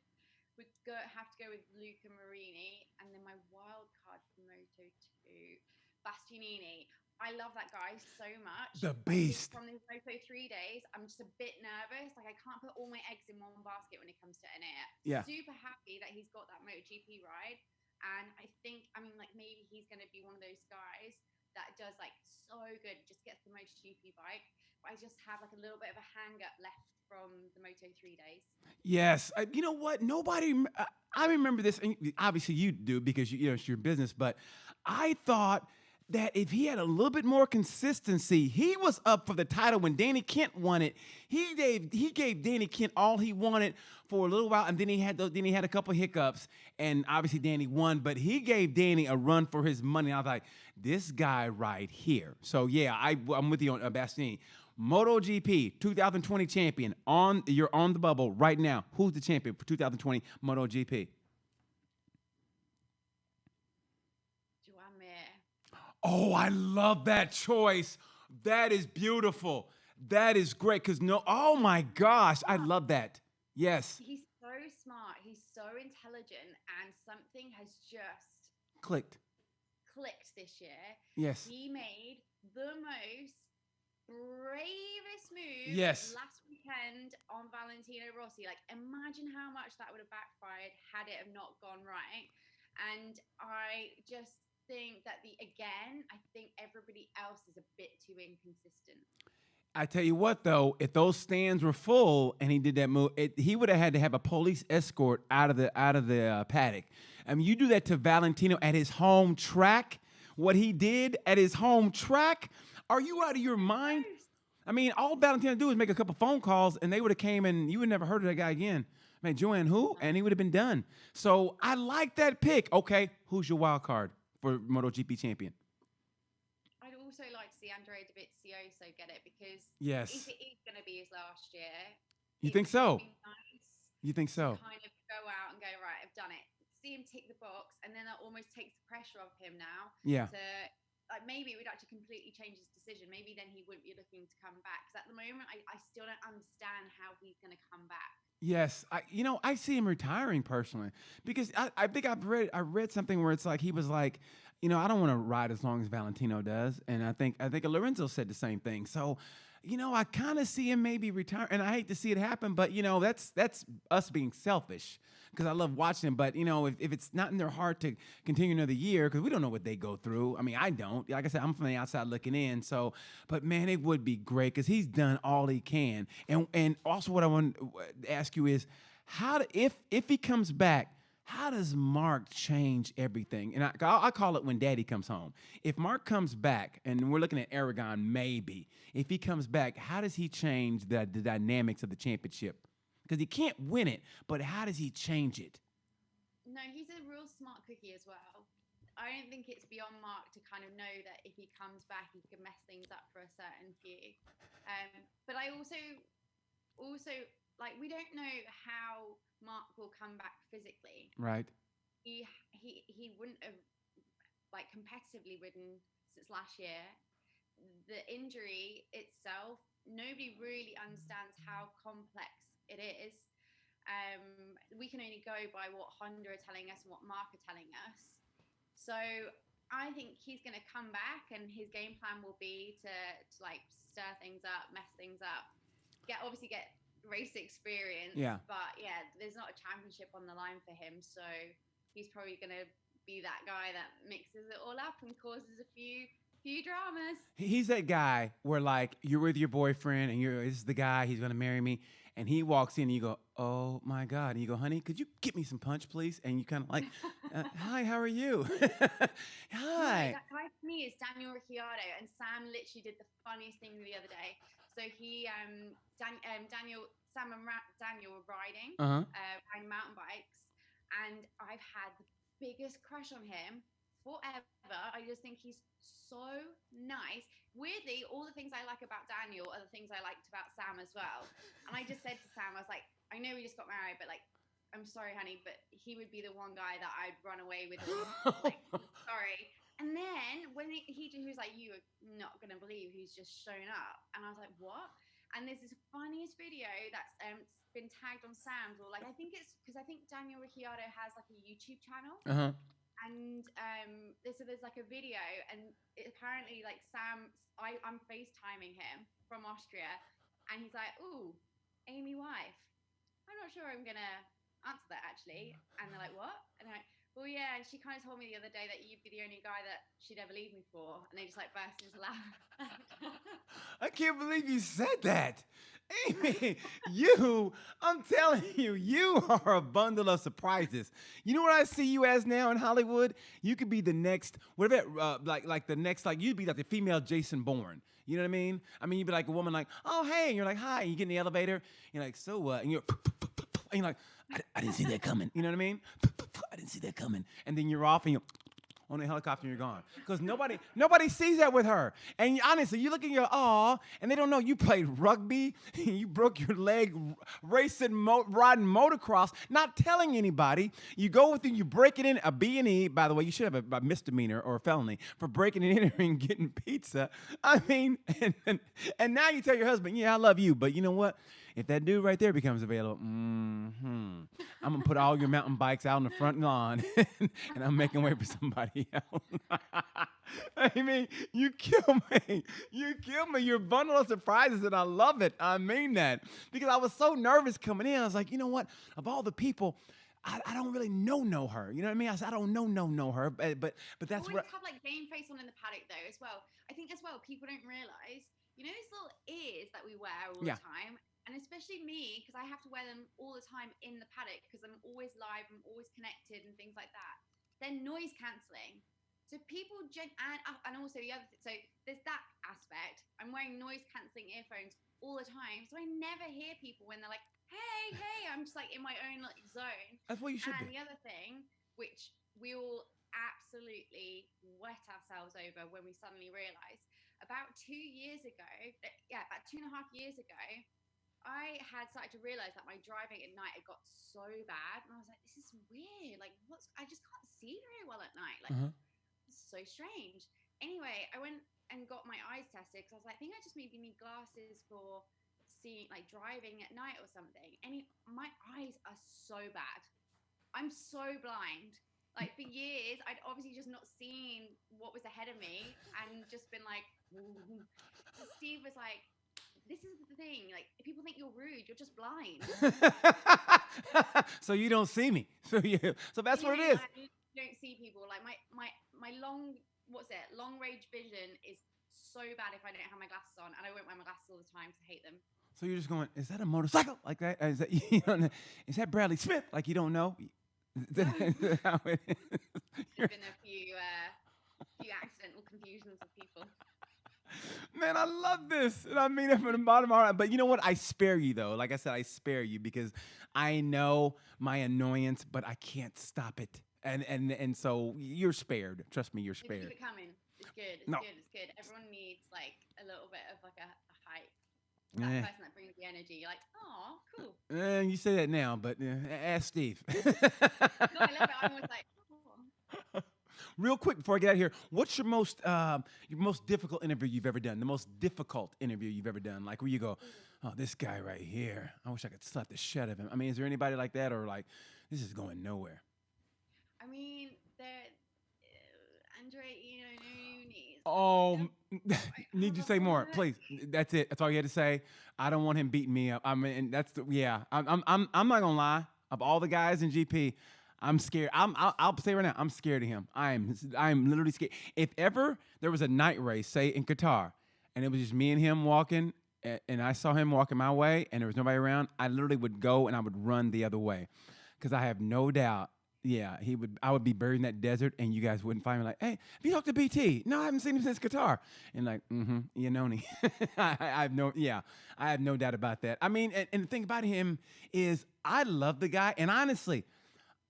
would have to go with Luca Marini. And then my wild card for Moto2, Bastianini. I love that guy so much. The beast. From these Moto3 days, I'm just a bit nervous. I can't put all my eggs in one basket when it comes to NA. Yeah. Super happy that he's got that MotoGP ride. And I think, maybe he's going to be one of those guys that does so good, just gets the MotoGP bike. But I just have a little bit of a hang up left from the Moto3 days. Yes. You know what? I remember this, and obviously you do because it's your business, but I thought that if he had a little bit more consistency, he was up for the title when Danny Kent won it. He gave Danny Kent all he wanted for a little while, and then he had a couple hiccups, and obviously Danny won, but he gave Danny a run for his money. I was like, this guy right here. So yeah, I'm with you on Bastianini. MotoGP 2020 champion. You're on the bubble right now. Who's the champion for 2020 MotoGP? Oh, I love that choice. That is beautiful. That is great. Oh my gosh, I love that. Yes. He's so smart. He's so intelligent, and something has just clicked this year. Yes. He made the most bravest move last weekend on Valentino Rossi. Imagine how much that would have backfired had it have not gone right. And I just think that I think everybody else is a bit too inconsistent. I tell you what, though, if those stands were full and he did that move, he would have had to have a police escort out of the paddock. I mean, you do that to Valentino at his home track. What he did at his home track, are you out of your mind? I mean, all Valentino do is make a couple phone calls, and they would have came and you would never heard of that guy again. Man, Joanne who? And he would have been done. So I like that pick. Okay, who's your wild card for MotoGP champion? I'd also like to see Andrea Dovizioso get it because if Yes. it is going to be his last year, You it think would just so? be nice You think to so? kind of go out and go, right, I've done it. See him tick the box, and then that almost takes the pressure off him now Yeah. to like maybe it would actually completely change his decision. Maybe then he wouldn't be looking to come back. Because at the moment, I still don't understand how he's going to come back. Yes, I see him retiring personally because I think I read something where it's like he was like, I don't want to ride as long as Valentino does, and I think Lorenzo said the same thing. So, I kind of see him maybe retire, and I hate to see it happen, but that's us being selfish because I love watching him. But if it's not in their heart to continue another year, because we don't know what they go through. I mean, I don't. Like I said, I'm from the outside looking in. So, but man, it would be great because he's done all he can. And also, what I want to ask you is, if he comes back, how does Mark change everything? And I call it when Daddy comes home. If Mark comes back, and we're looking at Aragon, maybe if he comes back, how does he change the dynamics of the championship? Because he can't win it, but how does he change it? No, he's a real smart cookie as well. I don't think it's beyond Mark to kind of know that if he comes back, he can mess things up for a certain few. But I also like we don't know how Mark will come back physically. Right. He wouldn't have like competitively ridden since last year. The injury itself, nobody really understands how complex it is. We can only go by what Honda are telling us and what Mark are telling us. So I think he's going to come back, and his game plan will be to like stir things up, mess things up, get race experience. Yeah. But yeah, there's not a championship on the line for him, so he's probably going to be that guy that mixes it all up and causes a few dramas. He's that guy where like you're with your boyfriend and this is the guy, he's gonna marry me, and he walks in and you go, oh my God, and you go, honey, could you get me some punch, please? And you kind of like, hi, how are you? Hi. That guy for me is Daniel Ricciardo, and Sam literally did the funniest thing the other day. So Sam and Daniel were riding mountain bikes, and I've had the biggest crush on him forever. I just think he's so nice. Weirdly, all the things I like about Daniel are the things I liked about Sam as well. And I just said to Sam, I was like, I know we just got married, but like, I'm sorry, honey, but he would be the one guy that I'd run away with. Like, sorry. And then when he was like, you are not going to believe who's just shown up. And I was like, what? And there's this funniest video that's been tagged on Sam's, or like, I think it's because I think Daniel Ricciardo has like a YouTube channel. And there's like a video, and apparently like I'm FaceTiming him from Austria, and he's like, ooh, Amy wife. I'm not sure I'm gonna answer that actually. And they're like, what? And I'm like, well, yeah, and she kind of told me the other day that you'd be the only guy that she'd ever leave me for. And they just like burst into laughter. I can't believe you said that. Amy, I'm telling you, you are a bundle of surprises. You know what I see you as now in Hollywood? You could be the next, whatever, like the next, like you'd be like the female Jason Bourne. You know what I mean? I mean, you'd be like a woman like, oh, hey, and you're like, hi, and you get in the elevator, you're like, so what? And you're like, I didn't see that coming. You know what I mean? I didn't see that coming. And then you're off and you're on the helicopter and you're gone. Because nobody sees that with her. And honestly, you look at your aw, and they don't know you played rugby, and you broke your leg riding motocross, not telling anybody. You go with it, you break it in, a B&E, by the way, you should have a misdemeanor or a felony for breaking and entering and getting pizza. I mean, and now you tell your husband, yeah, I love you, but you know what? If that dude right there becomes available, I'm going to put all your mountain bikes out on the front lawn and I'm making way for somebody else. I mean, you kill me. You kill me. You're a bundle of surprises, and I love it. I mean that. Because I was so nervous coming in. I was like, you know what? Of all the people, I don't really know her. You know what I mean? I said, I don't know her. But that's always what... have like game face on in the paddock though as well. I think as well, people don't realize, you know, those little ears that we wear all the time. And especially me, because I have to wear them all the time in the paddock because I'm always live, I'm always connected and things like that. They're noise cancelling. So people, and also the other, so there's that aspect. I'm wearing noise cancelling earphones all the time. So I never hear people when they're like, hey, I'm just like in my own like zone. That's what you should And do. the other thing, which we all absolutely wet ourselves over when we suddenly realized about 2 years ago, about 2.5 years ago, I had started to realize that my driving at night had got so bad, and I was like, "This is weird. Like, I just can't see very well at night. Like, Uh-huh. this is so strange." Anyway, I went and got my eyes tested because I was like, "I think I just maybe need glasses for seeing, like, driving at night or something." And my eyes are so bad. I'm so blind. Like, for years, I'd obviously just not seen what was ahead of me and just been like, "Ooh." So Steve was like, "This is the thing. Like, if people think you're rude, you're just blind." So you don't see me. So that's what it is. Like, you don't see people. Like my long range vision is so bad if I don't have my glasses on, and I won't wear my glasses all the time because I hate them. So you're just going, is that a motorcycle like that? Is that is that Bradley Smith? Like you don't know? Is that how it is? There's been a few accidental confusions with people. Man, I love this. And I mean it from the bottom of my heart. But you know what? I spare you, though. Like I said, I spare you because I know my annoyance, but I can't stop it. And so you're spared. Trust me, you're Just spared. keep it coming. It's good. It's No. good. It's good. Everyone needs like a little bit of like a hype. That person that brings the energy. You're like, oh, cool. You say that now, but ask Steve. No, I love it. I'm always like, oh. Real quick before I get out of here, what's your most difficult interview you've ever done? The most difficult interview you've ever done? Like where you go, oh, this guy right here, I wish I could slap the shit out of him. I mean, is there anybody like that, or like this is going nowhere? I mean, Andre, Oh, need you to say more, please? That's it. That's all you had to say. I don't want him beating me up. I mean, I'm not gonna lie. Of all the guys in GP, I'm scared. I'll say right now, I'm scared of him. I'm literally scared. If ever there was a night race, say in Qatar, and it was just me and him walking, and I saw him walking my way, and there was nobody around, I literally would go and I would run the other way, because I have no doubt. Yeah, I would be buried in that desert, and you guys wouldn't find me. Like, hey, have you talked to BT? No, I haven't seen him since Qatar. And like, Iannone. I have no doubt about that. I mean, and the thing about him is, I love the guy, and honestly,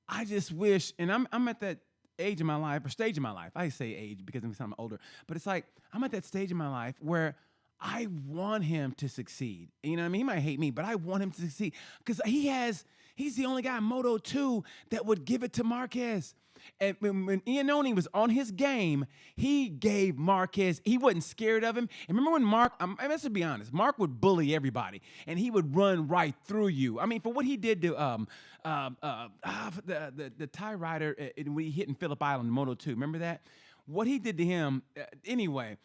I just wish, and I'm at that age in my life, or stage in my life. I say age because I'm older, but it's like I'm at that stage in my life where I want him to succeed. You know what I mean? He might hate me, but I want him to succeed because he's the only guy in Moto 2 that would give it to Marquez. And when Iannone was on his game, he gave Marquez, he wasn't scared of him. And remember when Mark, let's be honest, Mark would bully everybody, and he would run right through you. I mean, for what he did to the Thai rider when he hit in Phillip Island, Moto 2, remember that? What he did to him, anyway,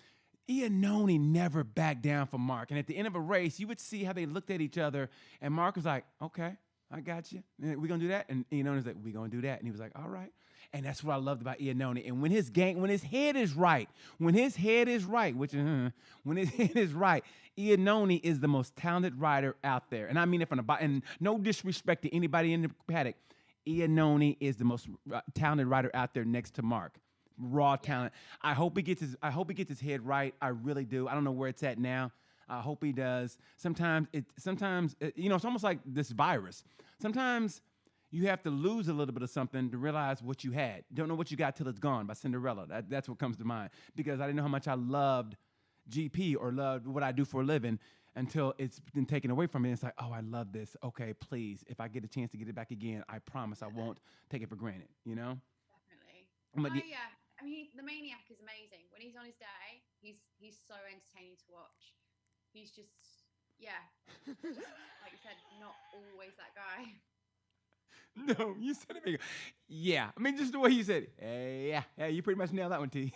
Iannone never backed down from Mark. And at the end of a race, you would see how they looked at each other, and Mark was like, okay, I got you. We're going to do that? And Iannone's like, we're going to do that. And he was like, all right. And that's what I loved about Iannone. And when his head is right, when his head is right, Iannone is the most talented rider out there. And I mean it from the bottom. And no disrespect to anybody in the paddock, Iannone is the most talented rider out there next to Mark. Raw talent. I hope he gets his head right. I really do. I don't know where it's at now. I hope he does. Sometimes it's almost like this virus. Sometimes you have to lose a little bit of something to realize what you had. Don't know what you got till it's gone by Cinderella. That's what comes to mind, because I didn't know how much I loved GP or loved what I do for a living until it's been taken away from me. It's like, oh, I love this. Okay, please, if I get a chance to get it back again, I promise I won't take it for granted, you know? Definitely. Yeah. I mean, the Maniac is amazing. When he's on his day, he's so entertaining to watch. He's just, like you said, not always that guy. No, you said it bigger. Yeah, I mean, just the way you said it. Yeah, you pretty much nailed that one, T.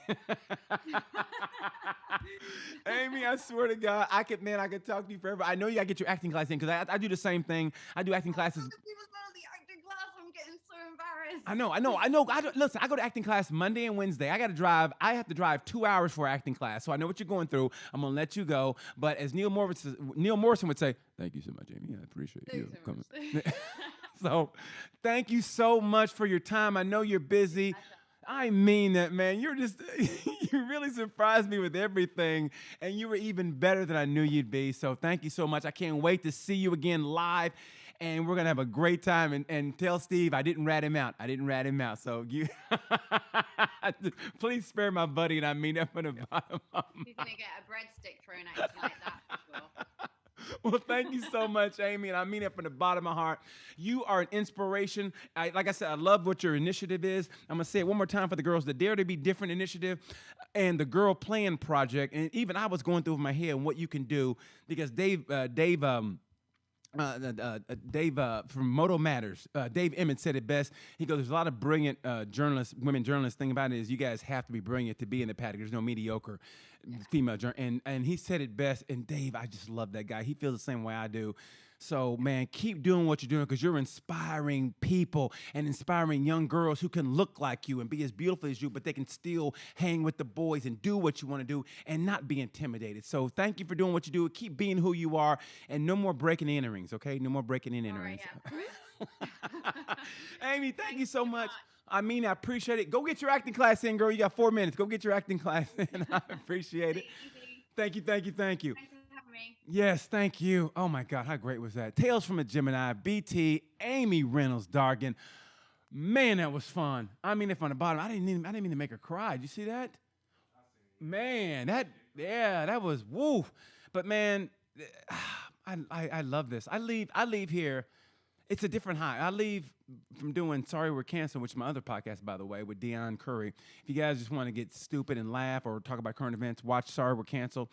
Amy, I swear to God, I could talk to you forever. I know you gotta get your acting class in, because I do the same thing. I do acting classes. People go to the acting class. I'm getting so embarrassed. I know. Listen, I go to acting class Monday and Wednesday. I have to drive 2 hours for acting class, so I know what you're going through. I'm gonna let you go. But as Neil Morrison would say, thank you so much, Amy. I appreciate you coming. So, thank you so much for your time. I know you're busy. I mean that, man. You really surprised me with everything, and you were even better than I knew you'd be. So, thank you so much. I can't wait to see you again live. and we're gonna have a great time. And tell Steve I didn't rat him out. I didn't rat him out. So you please spare my buddy, and I mean that from the bottom of He's gonna get a breadstick thrown at him like that for sure. Well, thank you so much, Amy, and I mean it from the bottom of my heart. You are an inspiration. Like I said, I love what your initiative is. I'm going to say it one more time for the girls, the Dare to Be Different initiative and the Girl Playing Project. And even I was going through my head what you can do because Dave from Moto Matters, Dave Emmett said it best. He goes, there's a lot of brilliant journalists, women journalists. Thing about it is you guys have to be brilliant to be in the paddock. There's no mediocre female journalist. And he said it best. And Dave, I just love that guy. He feels the same way I do. So, man, keep doing what you're doing because you're inspiring people and inspiring young girls who can look like you and be as beautiful as you, but they can still hang with the boys and do what you want to do and not be intimidated. So thank you for doing what you do. Keep being who you are and no more breaking and enterings, okay? No more breaking and enterings. Amy, thank you so much. I mean, I appreciate it. Go get your acting class in, girl. You got 4 minutes. Go get your acting class in. I appreciate it. Thank you, thank you, thank you. Thanks for having me. Yes, thank you. Oh, my God, how great was that? Tales from a Gemini, BT, Amy Reynolds, Dargan. Man, that was fun. I mean it from the bottom. I didn't mean to make her cry. Did you see that? Man, that was woo. But, man, I love this. I leave here. It's a different high. I leave from doing Sorry We're Canceled, which is my other podcast, by the way, with Deion Curry. If you guys just want to get stupid and laugh or talk about current events, watch Sorry We're Canceled.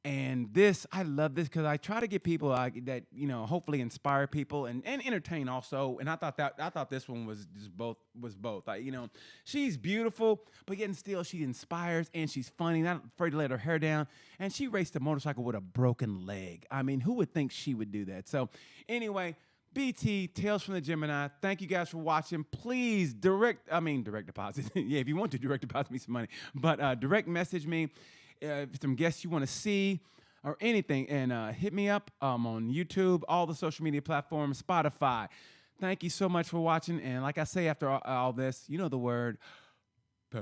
And this, I love this because I try to get people that, you know, hopefully inspire people and entertain also. And I thought this one was just both. Like, you know, she's beautiful, but yet still she inspires and she's funny, not afraid to let her hair down. And she raced a motorcycle with a broken leg. I mean, who would think she would do that? So anyway, BT, Tales from the Gemini. Thank you guys for watching. Please direct deposit. Yeah, if you want to direct deposit me some money. But direct message me some guests you want to see or anything. And hit me up on YouTube, all the social media platforms, Spotify. Thank you so much for watching. And like I say after all this, you know the word. Peace.